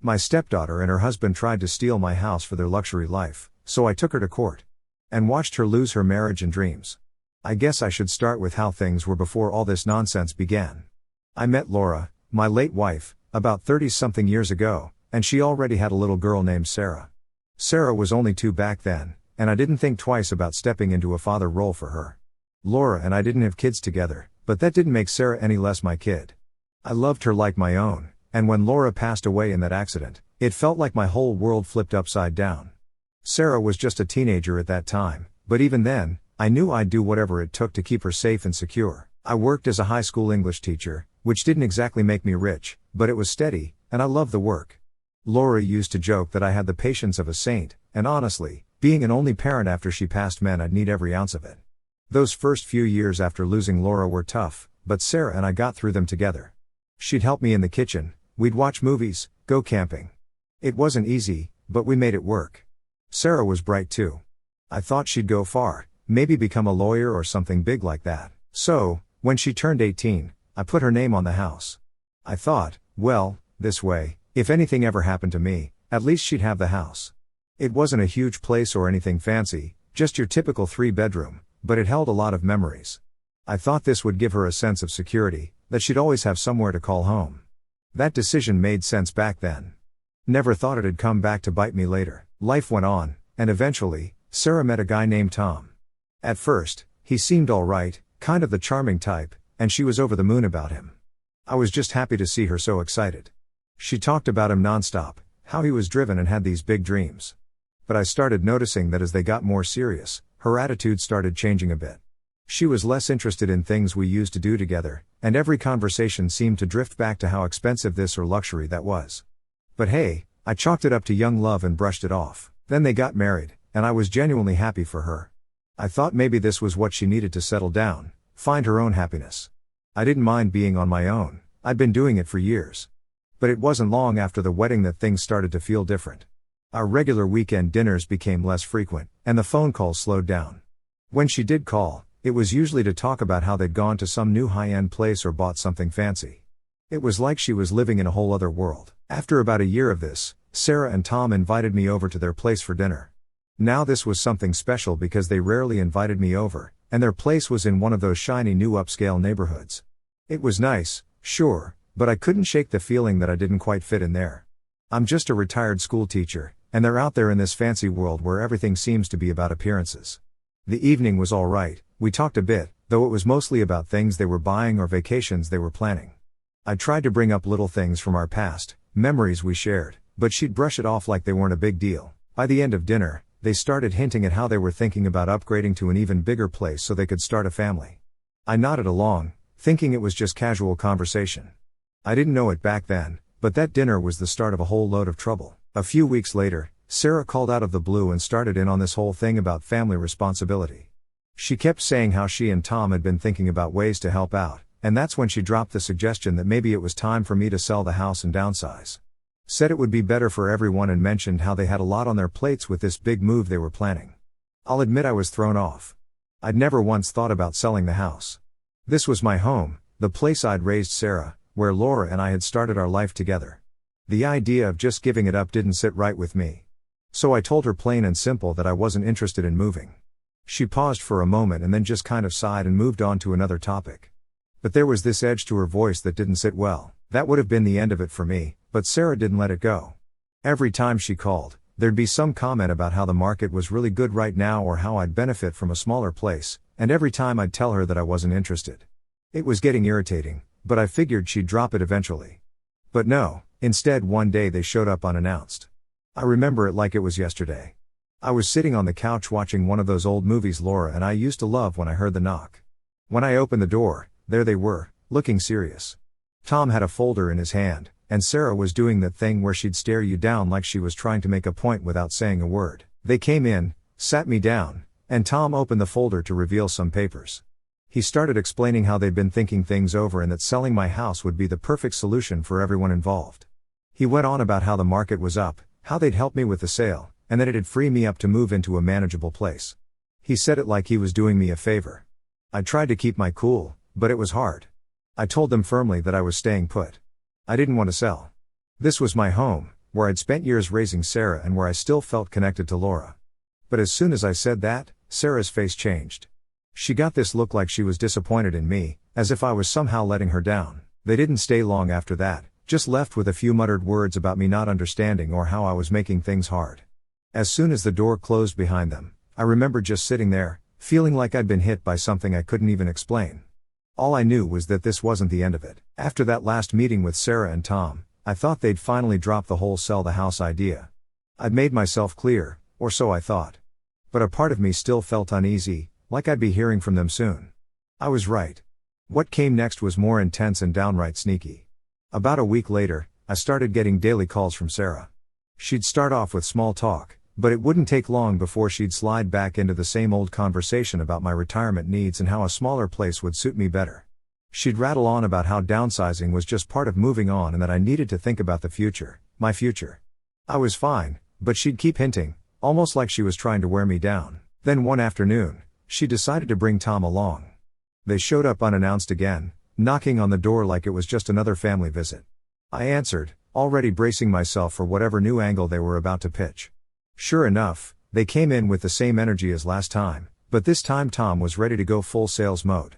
My stepdaughter and her husband tried to steal my house for their luxury life, so I took her to court. And watched her lose her marriage and dreams. I guess I should start with how things were before all this nonsense began. I met Laura, my late wife, about 30-something years ago, and she already had a little girl named Sarah. Sarah was only 2 back then, and I didn't think twice about stepping into a father role for her. Laura and I didn't have kids together, but that didn't make Sarah any less my kid. I loved her like my own, and when Laura passed away in that accident, it felt like my whole world flipped upside down. Sarah was just a teenager at that time, but even then, I knew I'd do whatever it took to keep her safe and secure. I worked as a high school English teacher, which didn't exactly make me rich, but it was steady, and I loved the work. Laura used to joke that I had the patience of a saint, and honestly, being an only parent after she passed meant I'd need every ounce of it. Those first few years after losing Laura were tough, but Sarah and I got through them together. She'd help me in the kitchen, we'd watch movies, go camping. It wasn't easy, but we made it work. Sarah was bright too. I thought she'd go far, maybe become a lawyer or something big like that. So, when she turned 18, I put her name on the house. I thought, well, this way, if anything ever happened to me, at least she'd have the house. It wasn't a huge place or anything fancy, just your typical 3-bedroom, but it held a lot of memories. I thought this would give her a sense of security, that she'd always have somewhere to call home. That decision made sense back then. Never thought it'd come back to bite me later. Life went on, and eventually, Sarah met a guy named Tom. At first, he seemed alright, kind of the charming type, and she was over the moon about him. I was just happy to see her so excited. She talked about him nonstop, how he was driven and had these big dreams. But I started noticing that as they got more serious, her attitude started changing a bit. She was less interested in things we used to do together, and every conversation seemed to drift back to how expensive this or luxury that was. But hey, I chalked it up to young love and brushed it off. Then they got married, and I was genuinely happy for her. I thought maybe this was what she needed to settle down, find her own happiness. I didn't mind being on my own, I'd been doing it for years. But it wasn't long after the wedding that things started to feel different. Our regular weekend dinners became less frequent, and the phone calls slowed down. When she did call, it was usually to talk about how they'd gone to some new high-end place or bought something fancy. It was like she was living in a whole other world. After about a year of this, Sarah and Tom invited me over to their place for dinner. Now this was something special because they rarely invited me over, and their place was in one of those shiny new upscale neighborhoods. It was nice, sure, but I couldn't shake the feeling that I didn't quite fit in there. I'm just a retired school teacher, and they're out there in this fancy world where everything seems to be about appearances. The evening was all right, we talked a bit, though it was mostly about things they were buying or vacations they were planning. I tried to bring up little things from our past, memories we shared, but she'd brush it off like they weren't a big deal. By the end of dinner, they started hinting at how they were thinking about upgrading to an even bigger place so they could start a family. I nodded along, thinking it was just casual conversation. I didn't know it back then, but that dinner was the start of a whole load of trouble. A few weeks later, Sarah called out of the blue and started in on this whole thing about family responsibility. She kept saying how she and Tom had been thinking about ways to help out, and that's when she dropped the suggestion that maybe it was time for me to sell the house and downsize. Said it would be better for everyone and mentioned how they had a lot on their plates with this big move they were planning. I'll admit I was thrown off. I'd never once thought about selling the house. This was my home, the place I'd raised Sarah, where Laura and I had started our life together. The idea of just giving it up didn't sit right with me. So I told her plain and simple that I wasn't interested in moving. She paused for a moment and then just kind of sighed and moved on to another topic. But there was this edge to her voice that didn't sit well. That would have been the end of it for me, but Sarah didn't let it go. Every time she called, there'd be some comment about how the market was really good right now or how I'd benefit from a smaller place, and every time I'd tell her that I wasn't interested. It was getting irritating, but I figured she'd drop it eventually. But no, instead one day they showed up unannounced. I remember it like it was yesterday. I was sitting on the couch watching one of those old movies Laura and I used to love when I heard the knock. When I opened the door, there they were, looking serious. Tom had a folder in his hand, and Sarah was doing that thing where she'd stare you down like she was trying to make a point without saying a word. They came in, sat me down, and Tom opened the folder to reveal some papers. He started explaining how they'd been thinking things over and that selling my house would be the perfect solution for everyone involved. He went on about how the market was up, how they'd help me with the sale, and that it'd free me up to move into a manageable place. He said it like he was doing me a favor. I tried to keep my cool, but it was hard. I told them firmly that I was staying put. I didn't want to sell. This was my home, where I'd spent years raising Sarah and where I still felt connected to Laura. But as soon as I said that, Sarah's face changed. She got this look like she was disappointed in me, as if I was somehow letting her down. They didn't stay long after that, just left with a few muttered words about me not understanding or how I was making things hard. As soon as the door closed behind them, I remember just sitting there, feeling like I'd been hit by something I couldn't even explain. All I knew was that this wasn't the end of it. After that last meeting with Sarah and Tom, I thought they'd finally drop the whole sell the house idea. I'd made myself clear, or so I thought. But a part of me still felt uneasy, like I'd be hearing from them soon. I was right. What came next was more intense and downright sneaky. About a week later, I started getting daily calls from Sarah. She'd start off with small talk, but it wouldn't take long before she'd slide back into the same old conversation about my retirement needs and how a smaller place would suit me better. She'd rattle on about how downsizing was just part of moving on and that I needed to think about the future, my future. I was fine, but she'd keep hinting, almost like she was trying to wear me down. Then one afternoon, she decided to bring Tom along. They showed up unannounced again, knocking on the door like it was just another family visit. I answered, already bracing myself for whatever new angle they were about to pitch. Sure enough, they came in with the same energy as last time, but this time Tom was ready to go full sales mode.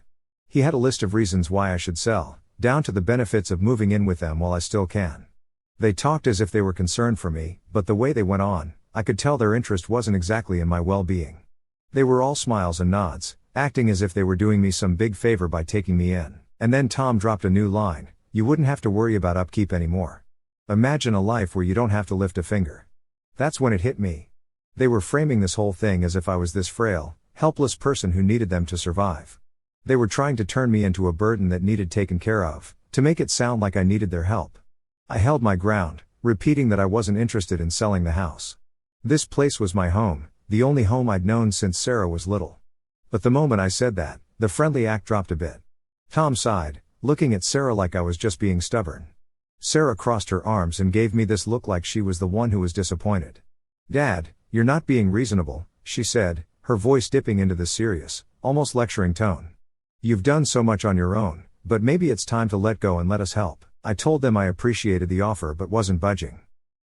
He had a list of reasons why I should sell, down to the benefits of moving in with them while I still can. They talked as if they were concerned for me, but the way they went on, I could tell their interest wasn't exactly in my well-being. They were all smiles and nods, acting as if they were doing me some big favor by taking me in. And then Tom dropped a new line: "You wouldn't have to worry about upkeep anymore. Imagine a life where you don't have to lift a finger." That's when it hit me. They were framing this whole thing as if I was this frail, helpless person who needed them to survive. They were trying to turn me into a burden that needed taken care of, to make it sound like I needed their help. I held my ground, repeating that I wasn't interested in selling the house. This place was my home, the only home I'd known since Sarah was little. But the moment I said that, the friendly act dropped a bit. Tom sighed, looking at Sarah like I was just being stubborn. Sarah crossed her arms and gave me this look like she was the one who was disappointed. "Dad, you're not being reasonable," she said, her voice dipping into the serious, almost lecturing tone. "You've done so much on your own, but maybe it's time to let go and let us help." I told them I appreciated the offer but wasn't budging.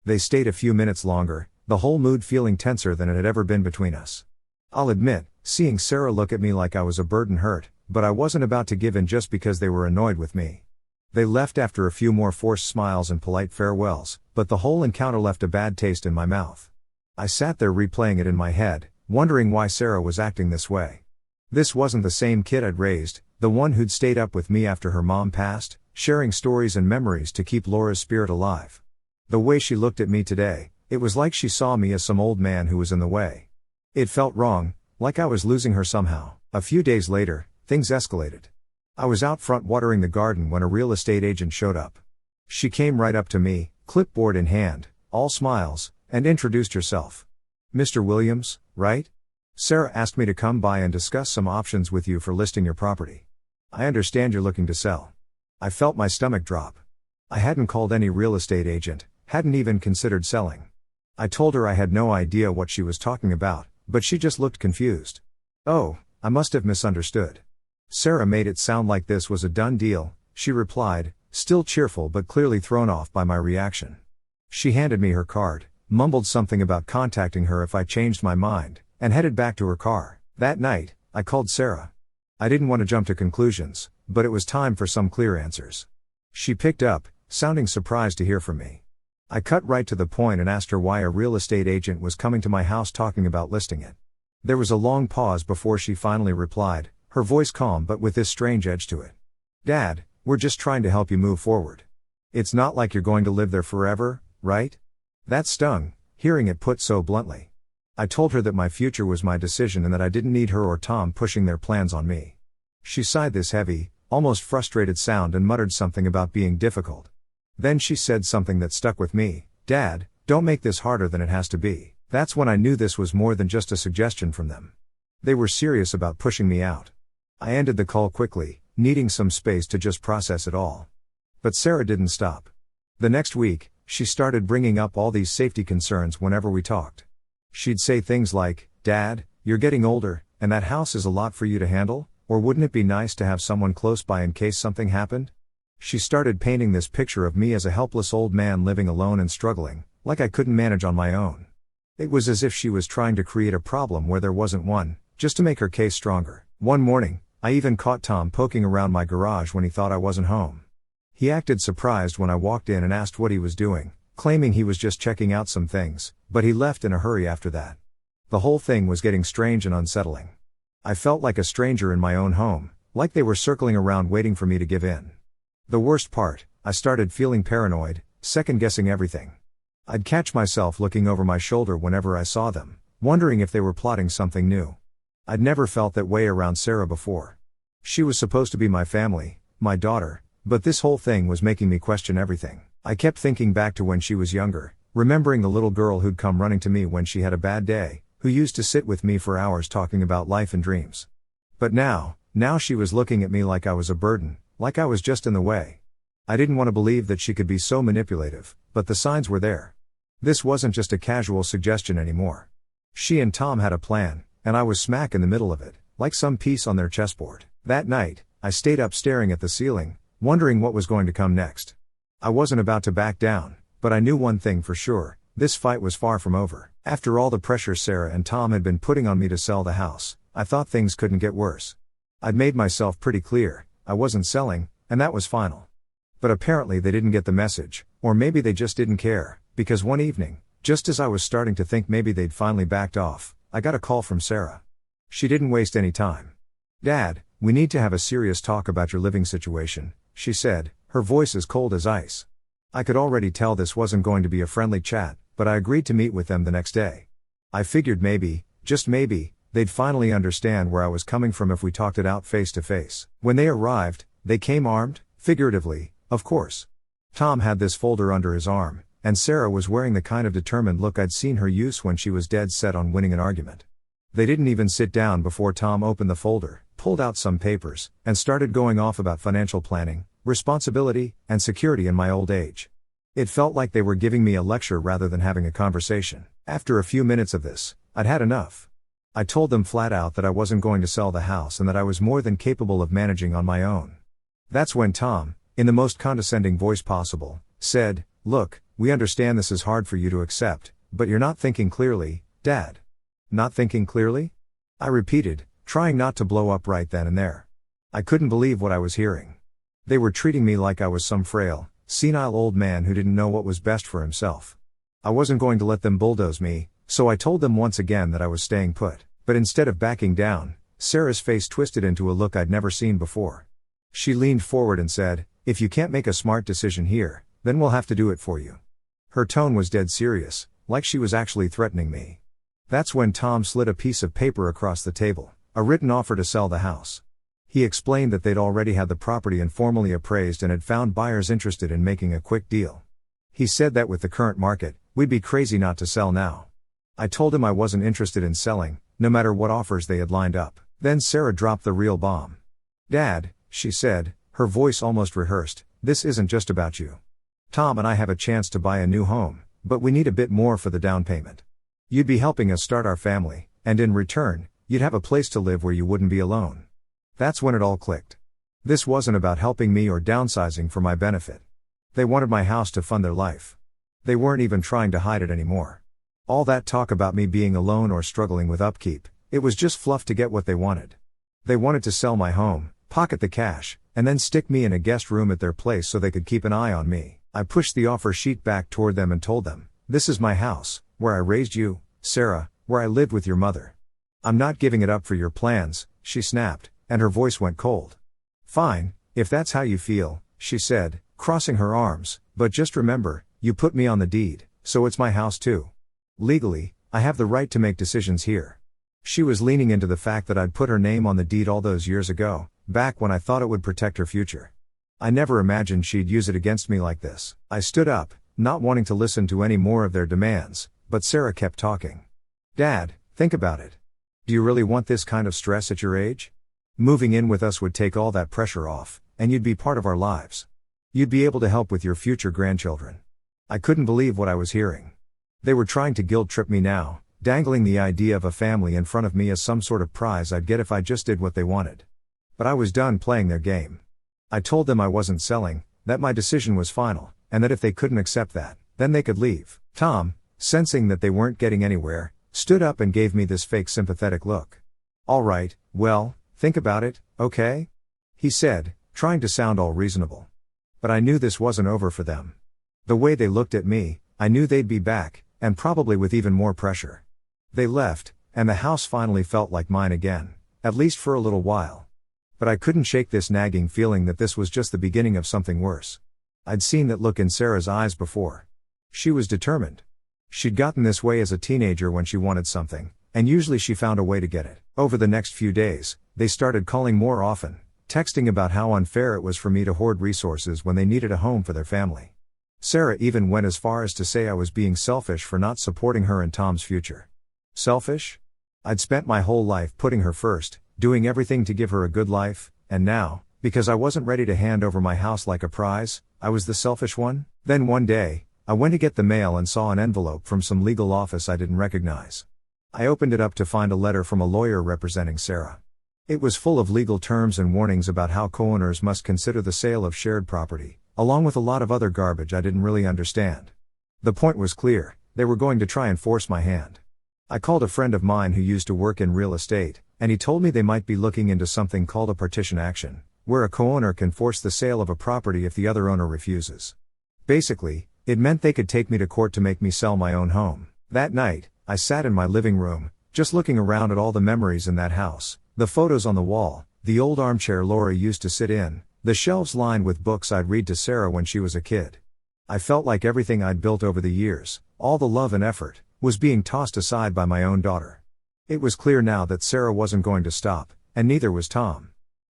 They stayed a few minutes longer, the whole mood feeling tenser than it had ever been between us. I'll admit, seeing Sarah look at me like I was a burden hurt, but I wasn't about to give in just because they were annoyed with me. They left after a few more forced smiles and polite farewells, but the whole encounter left a bad taste in my mouth. I sat there replaying it in my head, wondering why Sarah was acting this way. This wasn't the same kid I'd raised, the one who'd stayed up with me after her mom passed, sharing stories and memories to keep Laura's spirit alive. The way she looked at me today, it was like she saw me as some old man who was in the way. It felt wrong, like I was losing her somehow. A few days later, things escalated. I was out front watering the garden when a real estate agent showed up. She came right up to me, clipboard in hand, all smiles, and introduced herself. "Mr. Williams, right? Sarah asked me to come by and discuss some options with you for listing your property. I understand you're looking to sell." I felt my stomach drop. I hadn't called any real estate agent, hadn't even considered selling. I told her I had no idea what she was talking about, but she just looked confused. "Oh, I must have misunderstood. Sarah made it sound like this was a done deal," she replied, still cheerful but clearly thrown off by my reaction. She handed me her card, mumbled something about contacting her if I changed my mind, and headed back to her car. That night, I called Sarah. I didn't want to jump to conclusions, but it was time for some clear answers. She picked up, sounding surprised to hear from me. I cut right to the point and asked her why a real estate agent was coming to my house talking about listing it. There was a long pause before she finally replied, her voice calm but with this strange edge to it. "Dad, we're just trying to help you move forward. It's not like you're going to live there forever, right?" That stung, hearing it put so bluntly. I told her that my future was my decision and that I didn't need her or Tom pushing their plans on me. She sighed this heavy, almost frustrated sound and muttered something about being difficult. Then she said something that stuck with me: "Dad, don't make this harder than it has to be." That's when I knew this was more than just a suggestion from them. They were serious about pushing me out. I ended the call quickly, needing some space to just process it all. But Sarah didn't stop. The next week, she started bringing up all these safety concerns whenever we talked. She'd say things like, "Dad, you're getting older, and that house is a lot for you to handle, or wouldn't it be nice to have someone close by in case something happened?" She started painting this picture of me as a helpless old man living alone and struggling, Like I couldn't manage on my own. It was as if she was trying to create a problem where there wasn't one, just to make her case stronger. One morning, I even caught Tom poking around my garage when he thought I wasn't home. He acted surprised when I walked in and asked what he was doing, claiming he was just checking out some things, but he left in a hurry after that. The whole thing was getting strange and unsettling. I felt like a stranger in my own home, like they were circling around waiting for me to give in. The worst part, I started feeling paranoid, second-guessing everything. I'd catch myself looking over my shoulder whenever I saw them, wondering if they were plotting something new. I'd never felt that way around Sarah before. She was supposed to be my family, my daughter, but this whole thing was making me question everything. I kept thinking back to when she was younger, remembering the little girl who'd come running to me when she had a bad day, who used to sit with me for hours talking about life and dreams. But now she was looking at me like I was a burden, like I was just in the way. I didn't want to believe that she could be so manipulative, but the signs were there. This wasn't just a casual suggestion anymore. She and Tom had a plan, and I was smack in the middle of it, like some piece on their chessboard. That night, I stayed up staring at the ceiling, wondering what was going to come next. I wasn't about to back down, but I knew one thing for sure, this fight was far from over. After all the pressure Sarah and Tom had been putting on me to sell the house, I thought things couldn't get worse. I'd made myself pretty clear, I wasn't selling, and that was final. But apparently they didn't get the message, or maybe they just didn't care, because one evening, just as I was starting to think maybe they'd finally backed off, I got a call from Sarah. She didn't waste any time. "Dad, we need to have a serious talk about your living situation," she said, her voice as cold as ice. I could already tell this wasn't going to be a friendly chat, but I agreed to meet with them the next day. I figured maybe, just maybe, they'd finally understand where I was coming from if we talked it out face to face. When they arrived, they came armed, figuratively, of course. Tom had this folder under his arm, and Sarah was wearing the kind of determined look I'd seen her use when she was dead set on winning an argument. They didn't even sit down before Tom opened the folder, pulled out some papers, and started going off about financial planning, responsibility, and security in my old age. It felt like they were giving me a lecture rather than having a conversation. After a few minutes of this, I'd had enough. I told them flat out that I wasn't going to sell the house and that I was more than capable of managing on my own. That's when Tom, in the most condescending voice possible, said, "Look, we understand this is hard for you to accept, but you're not thinking clearly, Dad." "Not thinking clearly?" I repeated, trying not to blow up right then and there. I couldn't believe what I was hearing. They were treating me like I was some frail, senile old man who didn't know what was best for himself. I wasn't going to let them bulldoze me, so I told them once again that I was staying put. But instead of backing down, Sarah's face twisted into a look I'd never seen before. She leaned forward and said, "If you can't make a smart decision here, then we'll have to do it for you." Her tone was dead serious, like she was actually threatening me. That's when Tom slid a piece of paper across the table, a written offer to sell the house. He explained that they'd already had the property informally appraised and had found buyers interested in making a quick deal. He said that with the current market, we'd be crazy not to sell now. I told him I wasn't interested in selling, no matter what offers they had lined up. Then Sarah dropped the real bomb. "Dad," she said, her voice almost rehearsed, "this isn't just about you. Tom and I have a chance to buy a new home, but we need a bit more for the down payment. You'd be helping us start our family, and in return, you'd have a place to live where you wouldn't be alone." That's when it all clicked. This wasn't about helping me or downsizing for my benefit. They wanted my house to fund their life. They weren't even trying to hide it anymore. All that talk about me being alone or struggling with upkeep, it was just fluff to get what they wanted. They wanted to sell my home, pocket the cash, and then stick me in a guest room at their place so they could keep an eye on me. I pushed the offer sheet back toward them and told them, "This is my house, where I raised you, Sarah, where I lived with your mother. I'm not giving it up for your plans," she snapped, and her voice went cold. "Fine, if that's how you feel," she said, crossing her arms, "but just remember, you put me on the deed, so it's my house too. Legally, I have the right to make decisions here." She was leaning into the fact that I'd put her name on the deed all those years ago, back when I thought it would protect her future. I never imagined she'd use it against me like this. I stood up, not wanting to listen to any more of their demands, but Sarah kept talking. "Dad, think about it. Do you really want this kind of stress at your age? Moving in with us would take all that pressure off, and you'd be part of our lives. You'd be able to help with your future grandchildren." I couldn't believe what I was hearing. They were trying to guilt trip me now, dangling the idea of a family in front of me as some sort of prize I'd get if I just did what they wanted. But I was done playing their game. I told them I wasn't selling, that my decision was final, and that if they couldn't accept that, Then they could leave. Tom, sensing that they weren't getting anywhere, stood up and gave me this fake sympathetic look. "All right, well, think about it, okay?" he said, trying to sound all reasonable. But I knew this wasn't over for them. The way they looked at me, I knew they'd be back, and probably with even more pressure. They left, and the house finally felt like mine again, at least for a little while. But I couldn't shake this nagging feeling that this was just the beginning of something worse. I'd seen that look in Sarah's eyes before. She was determined. She'd gotten this way as a teenager when she wanted something, and usually she found a way to get it. Over the next few days, they started calling more often, texting about how unfair it was for me to hoard resources when they needed a home for their family. Sarah even went as far as to say I was being selfish for not supporting her and Tom's future. Selfish? I'd spent my whole life putting her first, doing everything to give her a good life, and now, because I wasn't ready to hand over my house like a prize, I was the selfish one? Then one day, I went to get the mail and saw an envelope from some legal office I didn't recognize. I opened it up to find a letter from a lawyer representing Sarah. It was full of legal terms and warnings about how co-owners must consider the sale of shared property, along with a lot of other garbage I didn't really understand. The point was clear: they were going to try and force my hand. I called a friend of mine who used to work in real estate, and he told me they might be looking into something called a partition action, where a co-owner can force the sale of a property if the other owner refuses. Basically, it meant they could take me to court to make me sell my own home. That night, I sat in my living room, just looking around at all the memories in that house, the photos on the wall, the old armchair Laura used to sit in, the shelves lined with books I'd read to Sarah when she was a kid. I felt like everything I'd built over the years, all the love and effort, was being tossed aside by my own daughter. It was clear now that Sarah wasn't going to stop, and neither was Tom.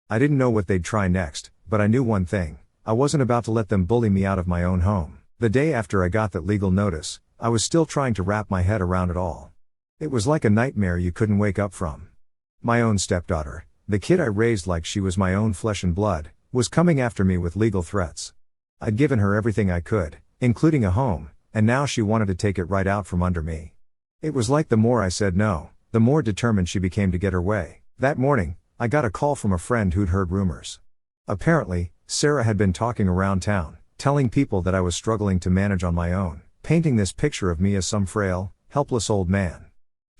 I didn't know what they'd try next, but I knew one thing: I wasn't about to let them bully me out of my own home. The day after I got that legal notice, I was still trying to wrap my head around it all. It was like a nightmare you couldn't wake up from. My own stepdaughter, the kid I raised like she was my own flesh and blood, was coming after me with legal threats. I'd given her everything I could, including a home, and now she wanted to take it right out from under me. It was like the more I said no, the more determined she became to get her way. That morning, I got a call from a friend who'd heard rumors. Apparently, Sarah had been talking around town, telling people that I was struggling to manage on my own, painting this picture of me as some frail, helpless old man.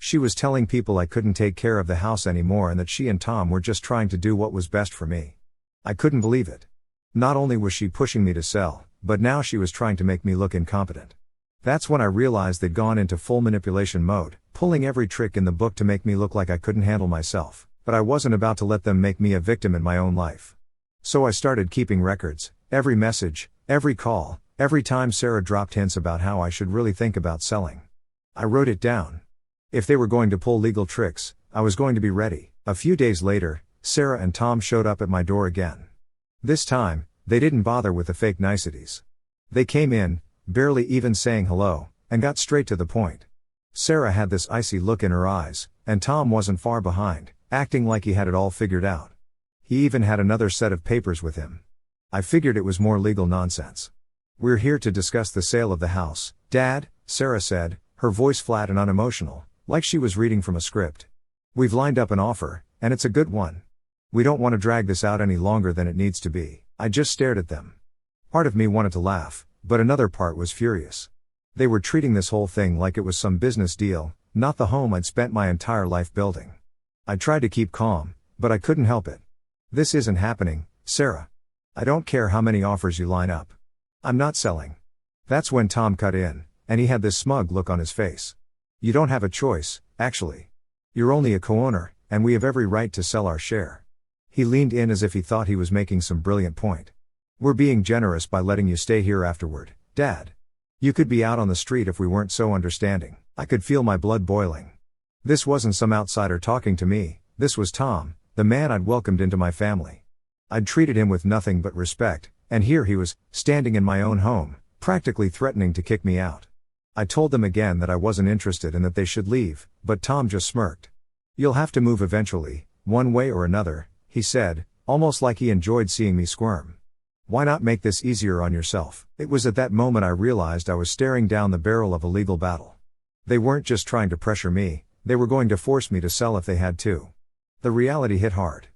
She was telling people I couldn't take care of the house anymore and that she and Tom were just trying to do what was best for me. I couldn't believe it. Not only was she pushing me to sell, but now she was trying to make me look incompetent. That's when I realized they'd gone into full manipulation mode, pulling every trick in the book to make me look like I couldn't handle myself, but I wasn't about to let them make me a victim in my own life. So I started keeping records, every message, every call, every time Sarah dropped hints about how I should really think about selling. I wrote it down. If they were going to pull legal tricks, I was going to be ready. A few days later, Sarah and Tom showed up at my door again. This time, they didn't bother with the fake niceties. They came in, barely even saying hello, and got straight to the point. Sarah had this icy look in her eyes, and Tom wasn't far behind, acting like he had it all figured out. He even had another set of papers with him. I figured it was more legal nonsense. "We're here to discuss the sale of the house, Dad," Sarah said, her voice flat and unemotional, like she was reading from a script. "We've lined up an offer, and it's a good one. We don't want to drag this out any longer than it needs to be." I just stared at them. Part of me wanted to laugh, but another part was furious. They were treating this whole thing like it was some business deal, not the home I'd spent my entire life building. I tried to keep calm, but I couldn't help it. "This isn't happening, Sarah. I don't care how many offers you line up. I'm not selling." That's when Tom cut in, and he had this smug look on his face. "You don't have a choice, actually. You're only a co-owner, and we have every right to sell our share." He leaned in as if he thought he was making some brilliant point. "We're being generous by letting you stay here afterward, Dad. You could be out on the street if we weren't so understanding." I could feel my blood boiling. This wasn't some outsider talking to me, this was Tom, the man I'd welcomed into my family. I'd treated him with nothing but respect, and here he was, standing in my own home, practically threatening to kick me out. I told them again that I wasn't interested and that they should leave, but Tom just smirked. "You'll have to move eventually, one way or another," he said, almost like he enjoyed seeing me squirm. "Why not make this easier on yourself?" It was at that moment I realized I was staring down the barrel of a legal battle. They weren't just trying to pressure me, they were going to force me to sell if they had to. The reality hit hard.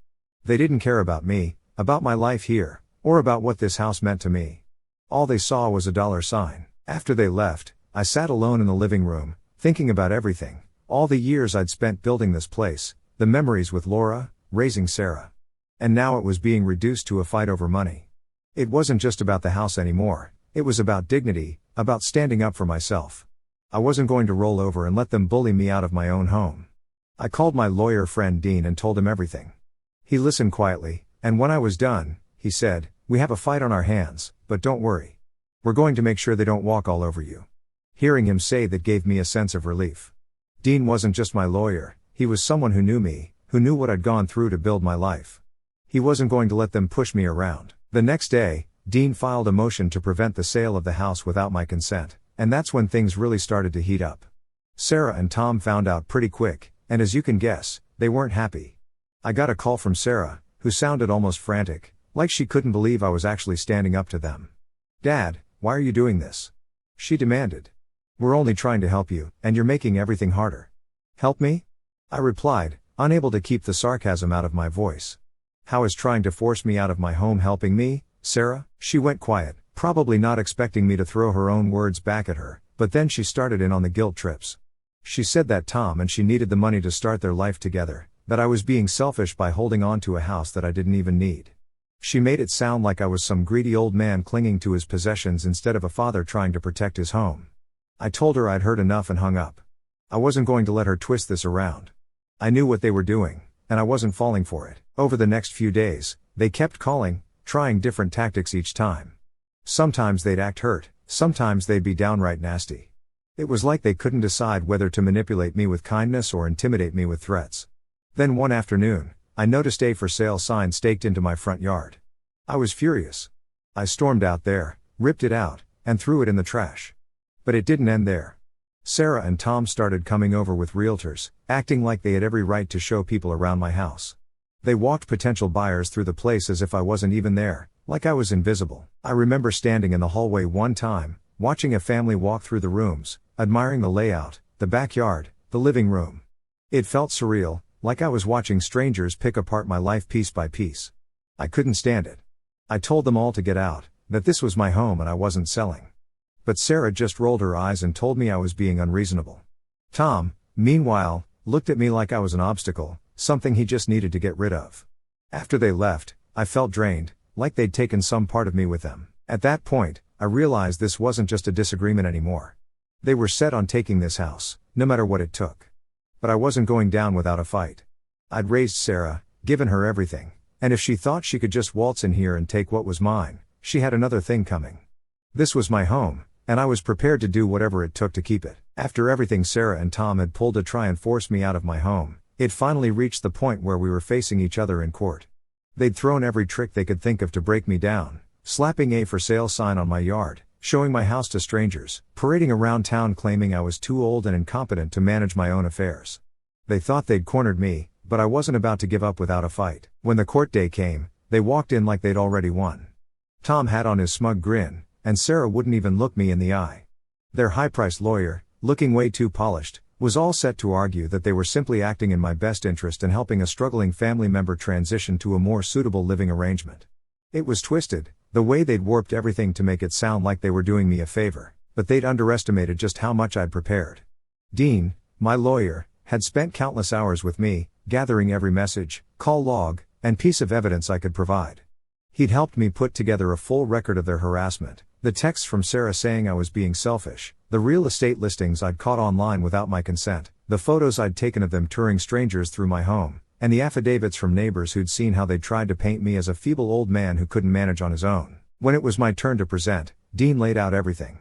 They didn't care about me, about my life here, or about what this house meant to me. All they saw was a dollar sign. After they left, I sat alone in the living room, thinking about everything, all the years I'd spent building this place, the memories with Laura, raising Sarah. And now it was being reduced to a fight over money. It wasn't just about the house anymore, it was about dignity, about standing up for myself. I wasn't going to roll over and let them bully me out of my own home. I called my lawyer friend Dean and told him everything. He listened quietly, and when I was done, he said, "We have a fight on our hands, but don't worry. We're going to make sure they don't walk all over you." Hearing him say that gave me a sense of relief. Dean wasn't just my lawyer, he was someone who knew me, who knew what I'd gone through to build my life. He wasn't going to let them push me around. The next day, Dean filed a motion to prevent the sale of the house without my consent, and that's when things really started to heat up. Sarah and Tom found out pretty quick, and as you can guess, they weren't happy. I got a call from Sarah, who sounded almost frantic, like she couldn't believe I was actually standing up to them. "Dad, why are you doing this?" she demanded. "We're only trying to help you, and you're making everything harder." "Help me?" I replied, unable to keep the sarcasm out of my voice. "How is trying to force me out of my home helping me, Sarah?" She went quiet, probably not expecting me to throw her own words back at her, but then she started in on the guilt trips. She said that Tom and she needed the money to start their life together, that I was being selfish by holding on to a house that I didn't even need. She made it sound like I was some greedy old man clinging to his possessions instead of a father trying to protect his home. I told her I'd heard enough and hung up. I wasn't going to let her twist this around. I knew what they were doing, and I wasn't falling for it. Over the next few days, they kept calling, trying different tactics each time. Sometimes they'd act hurt, sometimes they'd be downright nasty. It was like they couldn't decide whether to manipulate me with kindness or intimidate me with threats. Then one afternoon, I noticed a for sale sign staked into my front yard. I was furious. I stormed out there, ripped it out, and threw it in the trash. But it didn't end there. Sarah and Tom started coming over with realtors, acting like they had every right to show people around my house. They walked potential buyers through the place as if I wasn't even there, like I was invisible. I remember standing in the hallway one time, watching a family walk through the rooms, admiring the layout, the backyard, the living room. It felt surreal, like I was watching strangers pick apart my life piece by piece. I couldn't stand it. I told them all to get out, that this was my home and I wasn't selling. But Sarah just rolled her eyes and told me I was being unreasonable. Tom, meanwhile, looked at me like I was an obstacle, something he just needed to get rid of. After they left, I felt drained, like they'd taken some part of me with them. At that point, I realized this wasn't just a disagreement anymore. They were set on taking this house, no matter what it took. But I wasn't going down without a fight. I'd raised Sarah, given her everything, and if she thought she could just waltz in here and take what was mine, she had another thing coming. This was my home, and I was prepared to do whatever it took to keep it. After everything Sarah and Tom had pulled to try and force me out of my home, it finally reached the point where we were facing each other in court. They'd thrown every trick they could think of to break me down, slapping a for sale sign on my yard, showing my house to strangers, parading around town claiming I was too old and incompetent to manage my own affairs. They thought they'd cornered me, but I wasn't about to give up without a fight. When the court day came, they walked in like they'd already won. Tom had on his smug grin, and Sarah wouldn't even look me in the eye. Their high-priced lawyer, looking way too polished, was all set to argue that they were simply acting in my best interest and helping a struggling family member transition to a more suitable living arrangement. It was twisted, the way they'd warped everything to make it sound like they were doing me a favor, but they'd underestimated just how much I'd prepared. Dean, my lawyer, had spent countless hours with me, gathering every message, call log, and piece of evidence I could provide. He'd helped me put together a full record of their harassment, the texts from Sarah saying I was being selfish, the real estate listings I'd caught online without my consent, the photos I'd taken of them touring strangers through my home, and the affidavits from neighbors who'd seen how they'd tried to paint me as a feeble old man who couldn't manage on his own. When it was my turn to present, Dean laid out everything.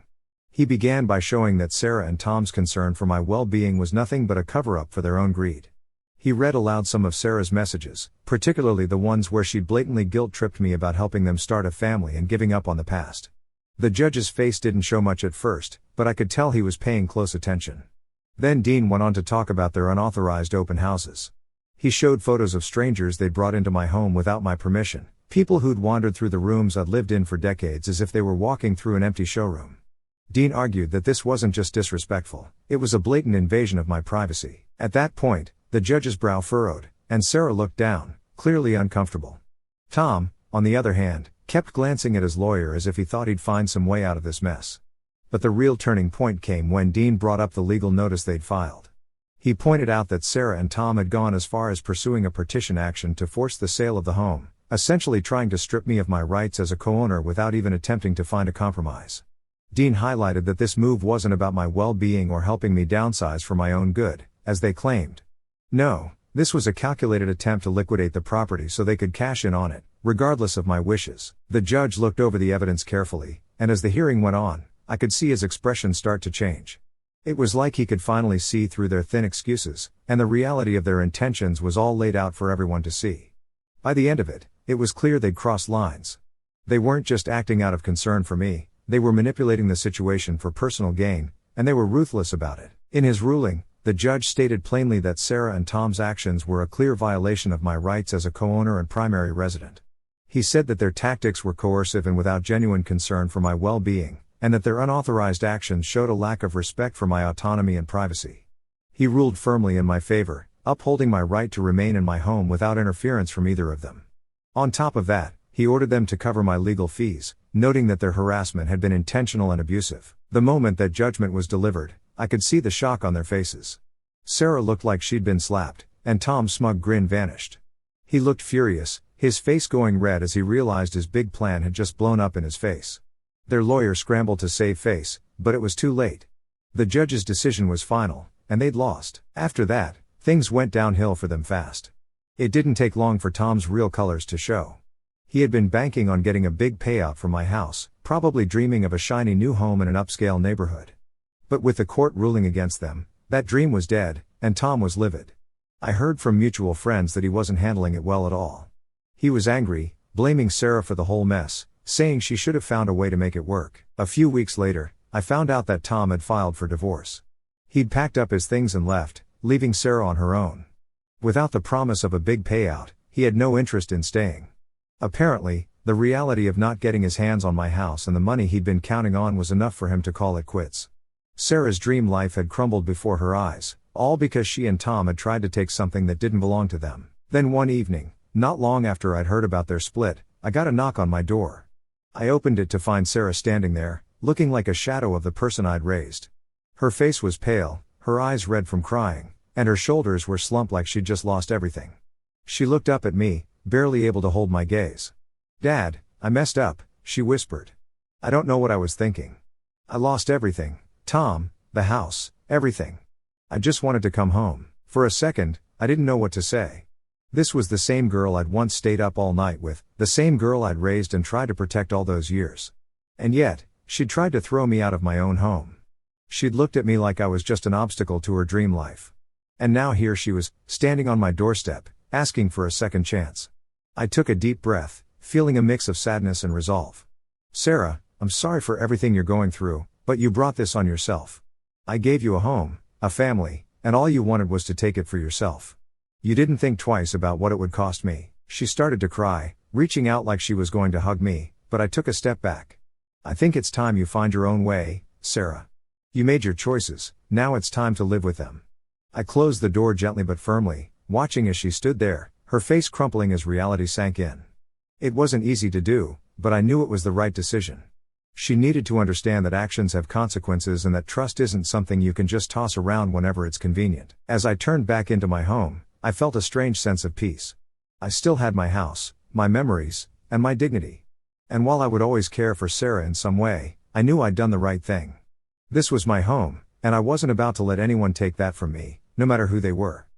He began by showing that Sarah and Tom's concern for my well-being was nothing but a cover-up for their own greed. He read aloud some of Sarah's messages, particularly the ones where she'd blatantly guilt-tripped me about helping them start a family and giving up on the past. The judge's face didn't show much at first, but I could tell he was paying close attention. Then Dean went on to talk about their unauthorized open houses. He showed photos of strangers they'd brought into my home without my permission, people who'd wandered through the rooms I'd lived in for decades as if they were walking through an empty showroom. Dean argued that this wasn't just disrespectful, it was a blatant invasion of my privacy. At that point, the judge's brow furrowed, and Sarah looked down, clearly uncomfortable. Tom, on the other hand, kept glancing at his lawyer as if he thought he'd find some way out of this mess. But the real turning point came when Dean brought up the legal notice they'd filed. He pointed out that Sarah and Tom had gone as far as pursuing a partition action to force the sale of the home, essentially trying to strip me of my rights as a co-owner without even attempting to find a compromise. Dean highlighted that this move wasn't about my well-being or helping me downsize for my own good, as they claimed. No, this was a calculated attempt to liquidate the property so they could cash in on it, regardless of my wishes. The judge looked over the evidence carefully, and as the hearing went on, I could see his expression start to change. It was like he could finally see through their thin excuses, and the reality of their intentions was all laid out for everyone to see. By the end of it, it was clear they'd crossed lines. They weren't just acting out of concern for me, they were manipulating the situation for personal gain, and they were ruthless about it. In his ruling, the judge stated plainly that Sarah and Tom's actions were a clear violation of my rights as a co-owner and primary resident. He said that their tactics were coercive and without genuine concern for my well-being, and that their unauthorized actions showed a lack of respect for my autonomy and privacy. He ruled firmly in my favor, upholding my right to remain in my home without interference from either of them. On top of that, he ordered them to cover my legal fees, noting that their harassment had been intentional and abusive. The moment that judgment was delivered, I could see the shock on their faces. Sarah looked like she'd been slapped, and Tom's smug grin vanished. He looked furious, his face going red as he realized his big plan had just blown up in his face. Their lawyer scrambled to save face, but it was too late. The judge's decision was final, and they'd lost. After that, things went downhill for them fast. It didn't take long for Tom's real colors to show. He had been banking on getting a big payout from my house, probably dreaming of a shiny new home in an upscale neighborhood. But with the court ruling against them, that dream was dead, and Tom was livid. I heard from mutual friends that he wasn't handling it well at all. He was angry, blaming Sarah for the whole mess, saying she should have found a way to make it work. A few weeks later, I found out that Tom had filed for divorce. He'd packed up his things and left, leaving Sarah on her own. Without the promise of a big payout, he had no interest in staying. Apparently, the reality of not getting his hands on my house and the money he'd been counting on was enough for him to call it quits. Sarah's dream life had crumbled before her eyes, all because she and Tom had tried to take something that didn't belong to them. Then one evening, not long after I'd heard about their split, I got a knock on my door. I opened it to find Sarah standing there, looking like a shadow of the person I'd raised. Her face was pale, her eyes red from crying, and her shoulders were slumped like she'd just lost everything. She looked up at me, barely able to hold my gaze. "Dad, I messed up," she whispered. "I don't know what I was thinking. I lost everything, Tom, the house, everything. I just wanted to come home." For a second, I didn't know what to say. This was the same girl I'd once stayed up all night with, the same girl I'd raised and tried to protect all those years. And yet, she'd tried to throw me out of my own home. She'd looked at me like I was just an obstacle to her dream life. And now here she was, standing on my doorstep, asking for a second chance. I took a deep breath, feeling a mix of sadness and resolve. "Sarah, I'm sorry for everything you're going through, but you brought this on yourself. I gave you a home, a family, and all you wanted was to take it for yourself. You didn't think twice about what it would cost me." She started to cry, reaching out like she was going to hug me, but I took a step back. "I think it's time you find your own way, Sarah. You made your choices, now it's time to live with them." I closed the door gently but firmly, watching as she stood there, her face crumpling as reality sank in. It wasn't easy to do, but I knew it was the right decision. She needed to understand that actions have consequences and that trust isn't something you can just toss around whenever it's convenient. As I turned back into my home, I felt a strange sense of peace. I still had my house, my memories, and my dignity. And while I would always care for Sarah in some way, I knew I'd done the right thing. This was my home, and I wasn't about to let anyone take that from me, no matter who they were.